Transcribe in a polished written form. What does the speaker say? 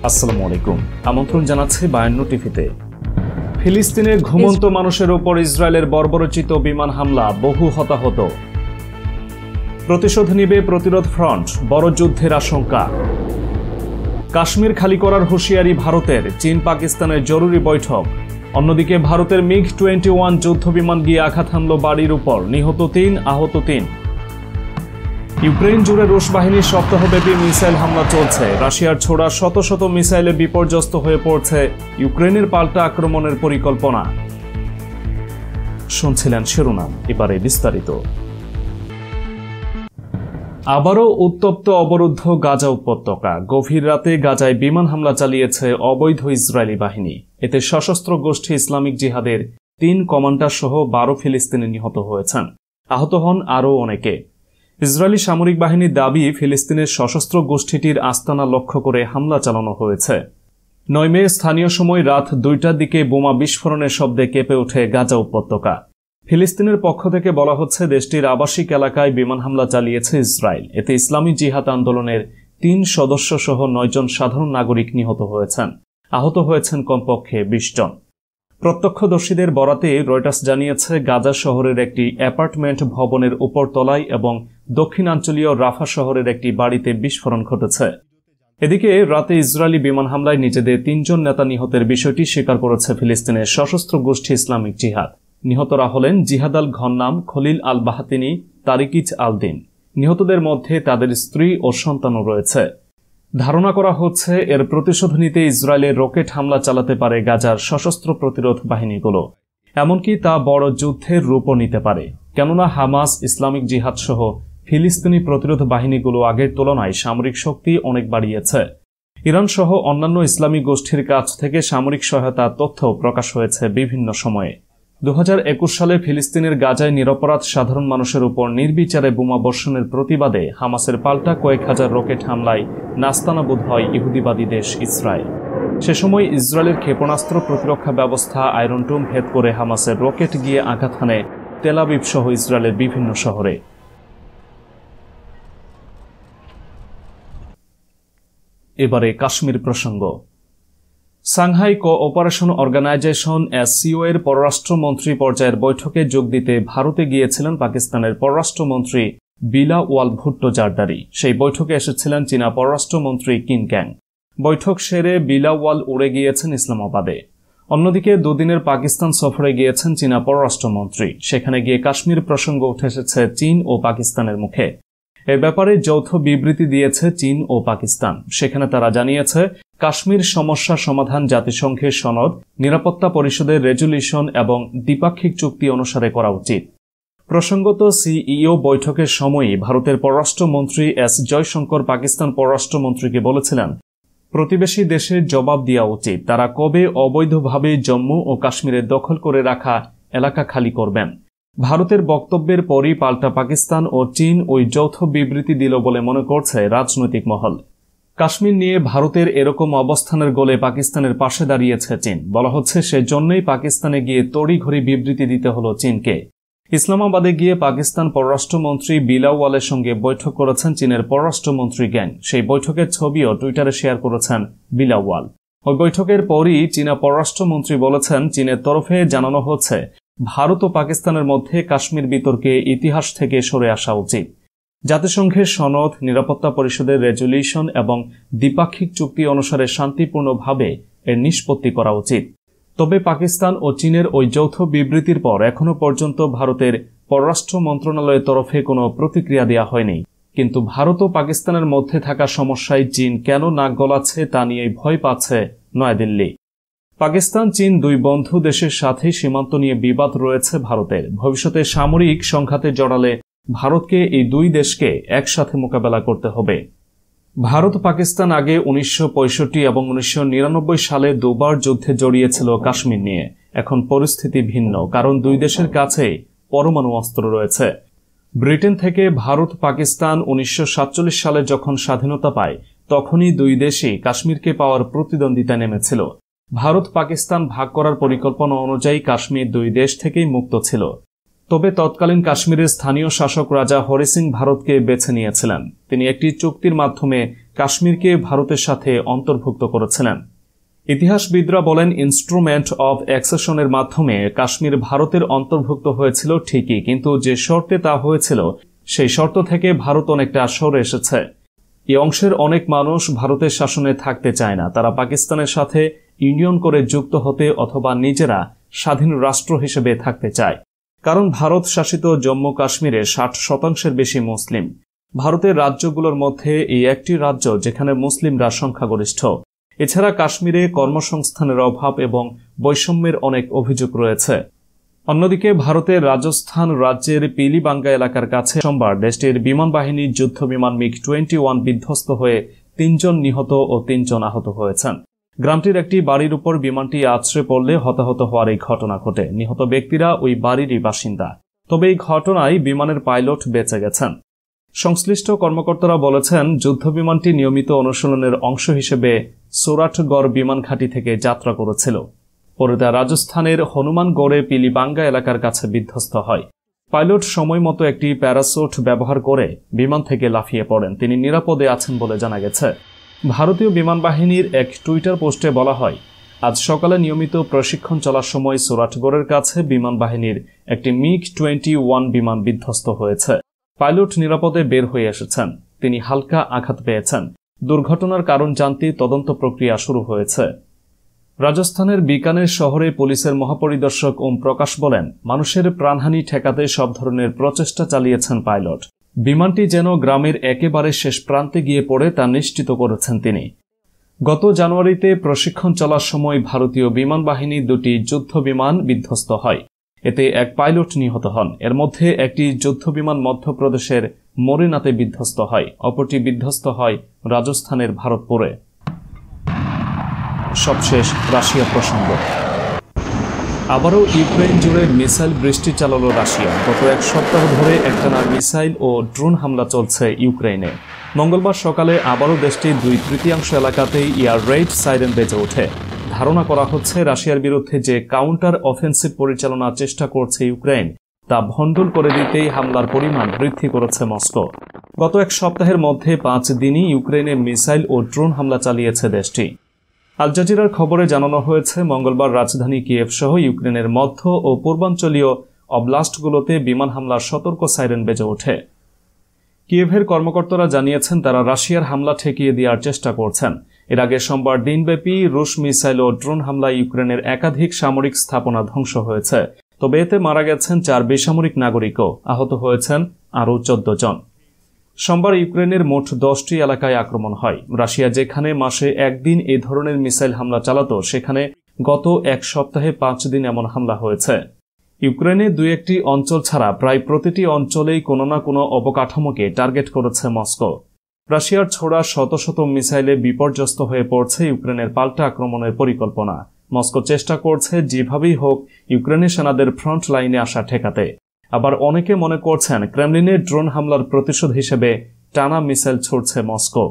আসসালামু আলাইকুম। আমন্ত্রণ জানাচ্ছি 52 টিভিতে। ফিলিস্তিনের ঘুমন্ত মানুষের উপর ইসরায়েলের বর্বরোচিত বিমান হামলা, বহু হতাহত। প্রতিশোধ নিবে প্রতিরোধ ফ্রন্ট, বড় যুদ্ধের আশঙ্কা। কাশ্মীর খালি করার হুঁশিয়ারি ভারতের, চীন পাকিস্তানের জরুরি বৈঠক। অন্যদিকে ভারতের MiG-21 যুদ্ধ বিমান গিয়ে আঘাত হানল বাড়ির উপর, নিহত 3, আহত 3। ইউক্রেন জুড়ে রুশ বাহিনীর সপ্তাহব্যাপী মিসাইল হামলা চলছে। রাশিয়ার ছোড়া শত শত মিসাইলে বিপর্যস্ত হয়ে পড়ছে ইউক্রেনের পাল্টা আক্রমণের পরিকল্পনা। শুনছিলেন শিরোনাম, এবারে বিস্তারিত। আবারও উত্তপ্ত অবরুদ্ধ গাজা উপত্যকা। গভীর রাতে গাজায় বিমান হামলা চালিয়েছে অবৈধ ইসরায়েলি বাহিনী। এতে সশস্ত্র গোষ্ঠী ইসলামিক জিহাদের 3 কমান্ডার সহ 12 ফিলিস্তিনি নিহত হয়েছেন। আহত হন আরও অনেকে। ইসরায়েলি সামরিক বাহিনীর দাবি, ফিলিস্তিনের সশস্ত্র গোষ্ঠীটির আস্তানা লক্ষ্য করে হামলা চালানো হয়েছে। 9 মে স্থানীয় সময় রাত 2টার দিকে বোমা বিস্ফোরণের শব্দে কেঁপে ওঠে গাজা উপত্যকা। ফিলিস্তিনের পক্ষ থেকে বলা হচ্ছে, দেশটির আবাসিক এলাকায় বিমান হামলা চালিয়েছে ইসরায়েল। এতে ইসলামী জিহাদ আন্দোলনের 3 সদস্য সহ 9 জন সাধারণ নাগরিক নিহত হয়েছেন। আহত হয়েছেন কমপক্ষে 20 জন। প্রত্যক্ষদর্শীদের বরাতে রয়টার্স জানিয়েছে, গাজা শহরের একটি অ্যাপার্টমেন্ট ভবনের উপরতলায় এবং দক্ষিণাঞ্চলীয় রাফা শহরের একটি বাড়িতে বিস্ফোরণ ঘটেছে। এদিকে রাতে ইসরায়েলি বিমান হামলায় নিজেদের 3 জন নেতা নিহতের বিষয়টি স্বীকার করেছে ফিলিস্তিনের সশস্ত্র গোষ্ঠী ইসলামিক জিহাদ। নিহতরা হলেন জিহাদ আল ঘন্নাম, খলিল আল বাহাতিনি, তারিকিচ আল দিন। নিহতদের মধ্যে তাদের স্ত্রী ও সন্তানও রয়েছে। ধারণা করা হচ্ছে, এর প্রতিশোধ নিতে ইসরায়েলের রকেট হামলা চালাতে পারে গাজার সশস্ত্র প্রতিরোধ বাহিনীগুলো। এমনকি তা বড় যুদ্ধের রূপও নিতে পারে, কেননা হামাস, ইসলামিক জিহাদ সহ ফিলিস্তিনি প্রতিরোধ বাহিনীগুলো আগের তুলনায় সামরিক শক্তি অনেক বাড়িয়েছে। ইরান সহ অন্যান্য ইসলামী গোষ্ঠীর কাছ থেকে সামরিক সহায়তার তথ্য প্রকাশ হয়েছে বিভিন্ন সময়ে। 2021 সালে ফিলিস্তিনের গাজায় নিরপরাধ সাধারণ মানুষের উপর নির্বিচারে বোমা বর্ষণের প্রতিবাদে হামাসের পাল্টা কয়েক হাজার রকেট হামলায় নাস্তানাবুদ হয় ইহুদিবাদী দেশ ইসরায়েল। সে সময় ইসরায়েলের ক্ষেপণাস্ত্র প্রতিরক্ষা ব্যবস্থা আয়রন ডোম ভেদ করে হামাসের রকেট গিয়ে আঘাত হানে তেল আবিব সহ ইসরায়েলের বিভিন্ন শহরে। এবারে কাশ্মীর প্রসঙ্গ। সাংহাই কোঅপারেশন অর্গানাইজেশন SCO এর পররাষ্ট্রমন্ত্রী পর্যায়ের বৈঠকে যোগ দিতে ভারতে গিয়েছিলেন পাকিস্তানের পররাষ্ট্রমন্ত্রী বিলাওয়াল ভুট্টো জারদারি। সেই বৈঠকে এসেছিলেন চীনা পররাষ্ট্রমন্ত্রী কিন ক্যাং। বৈঠক সেরে বিলাওয়াল উড়ে গিয়েছেন ইসলামাবাদে। অন্যদিকে 2 দিনের পাকিস্তান সফরে গিয়েছেন চীনা পররাষ্ট্রমন্ত্রী। সেখানে গিয়ে কাশ্মীর প্রসঙ্গ উঠে এসেছে চীন ও পাকিস্তানের মুখে। এ ব্যাপারে যৌথ বিবৃতি দিয়েছে চীন ও পাকিস্তান। সেখানে তারা জানিয়েছে, কাশ্মীর সমস্যা সমাধান জাতিসংঘের সনদ, নিরাপত্তা পরিষদের রেজুলিউশন এবং দ্বিপাক্ষিক চুক্তি অনুসারে করা উচিত। প্রসঙ্গত, CEO বৈঠকের সময়ই ভারতের পররাষ্ট্রমন্ত্রী S জয়শঙ্কর পাকিস্তান পররাষ্ট্রমন্ত্রীকে বলেছিলেন, প্রতিবেশী দেশের জবাব দেওয়া উচিত, তারা কবে অবৈধভাবে জম্মু ও কাশ্মীরের দখল করে রাখা এলাকা খালি করবেন। ভারতের বক্তব্যের পরই পাল্টা পাকিস্তান ও চীন ওই যৌথ বিবৃতি দিল বলে মনে করছে রাজনৈতিক মহল। কাশ্মীর নিয়ে ভারতের এরকম অবস্থানের গোলে পাকিস্তানের পাশে দাঁড়িয়েছে চীন। বলা হচ্ছে, সেজন্যই পাকিস্তানে গিয়ে তড়িঘড়ি বিবৃতি দিতে হলো চীনকে। ইসলামাবাদে গিয়ে পাকিস্তান পররাষ্ট্রমন্ত্রী বিলাওয়ালের সঙ্গে বৈঠক করেছেন চীনের পররাষ্ট্রমন্ত্রী গ্যাং। সেই বৈঠকের ছবিও টুইটারে শেয়ার করেছেন বিলাওয়াল। ওই বৈঠকের পরই চীনা পররাষ্ট্রমন্ত্রী বলেছেন, চীনের তরফে জানানো হচ্ছে, ভারত ও পাকিস্তানের মধ্যে কাশ্মীর বিতর্কে ইতিহাস থেকে সরে আসা উচিত। জাতিসংঘের সনদ, নিরাপত্তা পরিষদের রেজুলিউশন এবং দ্বিপাক্ষিক চুক্তি অনুসারে শান্তিপূর্ণভাবে এর নিষ্পত্তি করা উচিত। তবে পাকিস্তান ও চীনের ওই যৌথ বিবৃতির পর এখনো পর্যন্ত ভারতের পররাষ্ট্র মন্ত্রণালয়ের তরফে কোনো প্রতিক্রিয়া দেওয়া হয়নি। কিন্তু ভারত ও পাকিস্তানের মধ্যে থাকা সমস্যায় চীন কেন নাক গলাচ্ছে তা নিয়ে ভয় পাচ্ছে নয়াদিল্লি। পাকিস্তান, চীন 2 বন্ধু দেশের সাথেই সীমান্ত নিয়ে বিবাদ রয়েছে ভারতের। ভবিষ্যতে সামরিক সংঘাতে জড়ালে ভারতকে এই 2 দেশকে একসাথে মোকাবেলা করতে হবে। ভারত পাকিস্তান আগে 1965 এবং 1999 সালে 2 বার যুদ্ধে জড়িয়েছিল কাশ্মীর নিয়ে। এখন পরিস্থিতি ভিন্ন, কারণ 2 দেশের কাছে পরমাণু অস্ত্র রয়েছে। ব্রিটেন থেকে ভারত পাকিস্তান 1947 সালে যখন স্বাধীনতা পায়, তখনই 2 দেশই কাশ্মীরকে পাওয়ার প্রতিদ্বন্দ্বিতায় নেমেছিল। ভারত পাকিস্তান ভাগ করার পরিকল্পনা অনুযায়ী কাশ্মীর 2 দেশ থেকেই মুক্ত ছিল। তবে তৎকালীন কাশ্মীরের স্থানীয় শাসক রাজা হরি সিং ভারতকে বেছে নিয়েছিলেন। তিনি একটি চুক্তির মাধ্যমে কাশ্মীরকে ভারতের সাথে অন্তর্ভুক্ত করেছিলেন। ইতিহাসবিদরা বলেন, ইনস্ট্রুমেন্ট অব অ্যাকসেশনের মাধ্যমে কাশ্মীর ভারতের অন্তর্ভুক্ত হয়েছিল ঠিকই, কিন্তু যে শর্তে তা হয়েছিল সেই শর্ত থেকে ভারত অনেকটা সরে এসেছে। এই অংশের অনেক মানুষ ভারতের শাসনে থাকতে চায় না, তারা পাকিস্তানের সাথে ইউনিয়ন করে যুক্ত হতে অথবা নিজেরা স্বাধীন রাষ্ট্র হিসেবে থাকতে চায়। কারণ ভারত শাসিত জম্মু কাশ্মীরে 60% বেশি মুসলিম। ভারতের রাজ্যগুলোর মধ্যে এই একটি রাজ্য যেখানে মুসলিমরা সংখ্যাগরিষ্ঠ। এছাড়া কাশ্মীরে কর্মসংস্থানের অভাব এবং বৈষম্যের অনেক অভিযোগ রয়েছে। অন্যদিকে ভারতের রাজস্থান রাজ্যের পিলিবাঙ্গা এলাকার কাছে সোমবার দেশটির বিমান বাহিনীর যুদ্ধ বিমান MiG-21 বিধ্বস্ত হয়ে 3 জন নিহত ও 3 জন আহত হয়েছেন। গ্রামটির একটি বাড়ির উপর বিমানটি আছড়ে পড়লে হতাহত হওয়ার এই ঘটনা ঘটে। নিহত ব্যক্তিরা ওই বাড়িরই বাসিন্দা। তবে এই ঘটনায় বিমানের পাইলট বেঁচে গেছেন। সংশ্লিষ্ট কর্মকর্তারা বলেছেন, যুদ্ধ বিমানটি নিয়মিত অনুশীলনের অংশ হিসেবে সুরাটগড় বিমান ঘাঁটি থেকে যাত্রা করেছিল। পরে তা রাজস্থানের হনুমানগড়ে পিলিবাঙ্গা এলাকার কাছে বিধ্বস্ত হয়। পাইলট সময় মতো একটি প্যারাসুট ব্যবহার করে বিমান থেকে লাফিয়ে পড়েন। তিনি নিরাপদে আছেন বলে জানা গেছে। ভারতীয় বিমান বাহিনীর এক টুইটার পোস্টে বলা হয়, আজ সকালে নিয়মিত প্রশিক্ষণ চলার সময় সুরাটগড়ের কাছে বিমান বাহিনীর একটি MiG-21 বিমান বিধ্বস্ত হয়েছে। পাইলট নিরাপদে বের হয়ে এসেছেন। তিনি হালকা আঘাত পেয়েছেন। দুর্ঘটনার কারণ জানতে তদন্ত প্রক্রিয়া শুরু হয়েছে। রাজস্থানের বিকানের শহরে পুলিশের মহাপরিদর্শক ওম প্রকাশ বলেন, মানুষের প্রাণহানি ঠেকাতে সব ধরনের প্রচেষ্টা চালিয়েছেন পাইলট। বিমানটি যেন গ্রামের একেবারে শেষ প্রান্তে গিয়ে পড়ে তা নিশ্চিত করেছেন তিনি। গত জানুয়ারিতে প্রশিক্ষণ চলার সময় ভারতীয় বিমান বাহিনীর 2টি যুদ্ধ বিমান বিধ্বস্ত হয়। এতে এক পাইলট নিহত হন। এর মধ্যে একটি যুদ্ধ বিমান মধ্যপ্রদেশের মোরেনাতে বিধ্বস্ত হয়, অপরটি বিধ্বস্ত হয় রাজস্থানের ভারতপুরে। সবশেষ রাশিয়া প্রসঙ্গ। আবারও ইউক্রেন জুড়ে মিসাইল বৃষ্টি চালালো রাশিয়া। গত এক সপ্তাহ ধরে একটানা মিসাইল ও ড্রোন হামলা চলছে ইউক্রেনে। মঙ্গলবার সকালে আবারও দেশটির 2/3 এলাকাতেই এয়ার রেড সাইরেন বেজে ওঠে। ধারণা করা হচ্ছে রাশিয়ার বিরুদ্ধে যে কাউন্টার অফেন্সিভ পরিচালনার চেষ্টা করছে ইউক্রেন তা ভণ্ডুল করে দিতেই হামলার পরিমাণ বৃদ্ধি করেছে মস্কো। গত এক সপ্তাহের মধ্যে 5 দিনই ইউক্রেনে মিসাইল ও ড্রোন হামলা চালিয়েছে দেশটি। আল জাজিরার খবরে জানানো হয়েছে, মঙ্গলবার রাজধানী কিয়েভ সহ ইউক্রেনের মধ্য ও পূর্বাঞ্চলীয় অবলাস্টগুলোতে বিমান হামলার সতর্ক সাইরেন বেজে ওঠে। কিয়েভের কর্মকর্তারা জানিয়েছেন, তারা রাশিয়ার হামলা ঠেকিয়ে দেওয়ার চেষ্টা করছেন। এর আগে সোমবার দিনব্যাপী রুশ মিসাইল ও ড্রোন হামলায় ইউক্রেনের একাধিক সামরিক স্থাপনা ধ্বংস হয়েছে। তবে এতে মারা গেছেন 4 বেসামরিক নাগরিকও, আহত হয়েছেন আরও 14 জন। সোমবার ইউক্রেনের মোট 10টি এলাকায় আক্রমণ হয়। রাশিয়া যেখানে মাসে একদিন এই ধরনের মিসাইল হামলা চালাতো, সেখানে গত এক সপ্তাহে 5 দিন এমন হামলা হয়েছে। ইউক্রেনে 2-1টি অঞ্চল ছাড়া প্রায় প্রতিটি অঞ্চলেই কোনো না কোনো অবকাঠামোকে টার্গেট করেছে মস্কো। রাশিয়ার ছোড়া শত শত মিসাইলে বিপর্যস্ত হয়ে পড়ছে ইউক্রেনের পাল্টা আক্রমণের পরিকল্পনা। মস্কো চেষ্টা করছে যেভাবেই হোক ইউক্রেনের সেনাদের ফ্রন্ট লাইনে আসা ঠেকাতে। আবার অনেকে মনে করছেন, ক্রেমলিনের ড্রোন হামলার প্রতিশোধ হিসেবে টানা মিসাইল ছুড়ছে মস্কো।